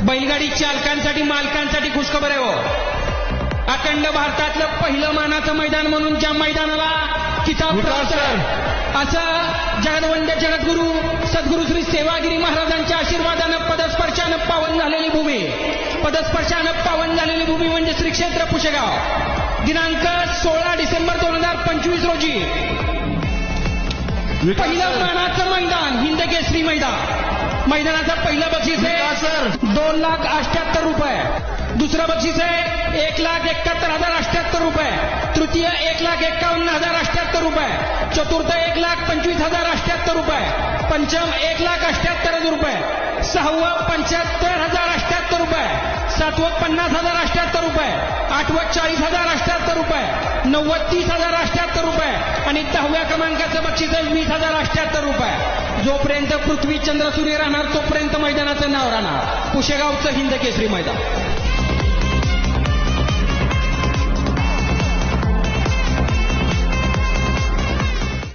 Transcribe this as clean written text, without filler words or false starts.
बैलगाडी चालकांसाठी मालकांसाठी खुशखबर आहे हो. अखंड भारतातलं पहिलं मानाचं मैदान म्हणून ज्या मैदानाला किताब प्राप्त आहे असं जगदवंद्य जगद्गुरू सद्गुरू श्री सेवागिरी महाराजांच्या आशीर्वादानं पदस्पर्शानं पावन झालेली भूमी, पदस्पर्शानं पावन झालेली भूमी म्हणजे श्री क्षेत्र पुशेगाव. दिनांक 16 डिसेंबर 2025 रोजी पहिलं मानाचं मैदान हिंद केसरी मैदान. मैदानाचं पहिलं बक्षीस आहे 2,78,000 रुपये. दुसरं बक्षीस आहे 1,71,078 रुपये. तृतीय 1,51,078 रुपये. चतुर्थ 1,25,078 रुपये. पंचम 1,78,000 रुपये. सहावं 75,078 रुपये. सातवं 50,078 रुपये. आठवं 40,078 रुपये. नववं 30,078 रुपये आणि 10व्या क्रमांकाचं बक्षीस आहे 20,078 रुपये. जोपर्यंत पृथ्वी चंद्र सूर्य राहणार तोपर्यंत मैदानाचं नाव राहणार पुशेगावचं हिंद केसरी मैदान.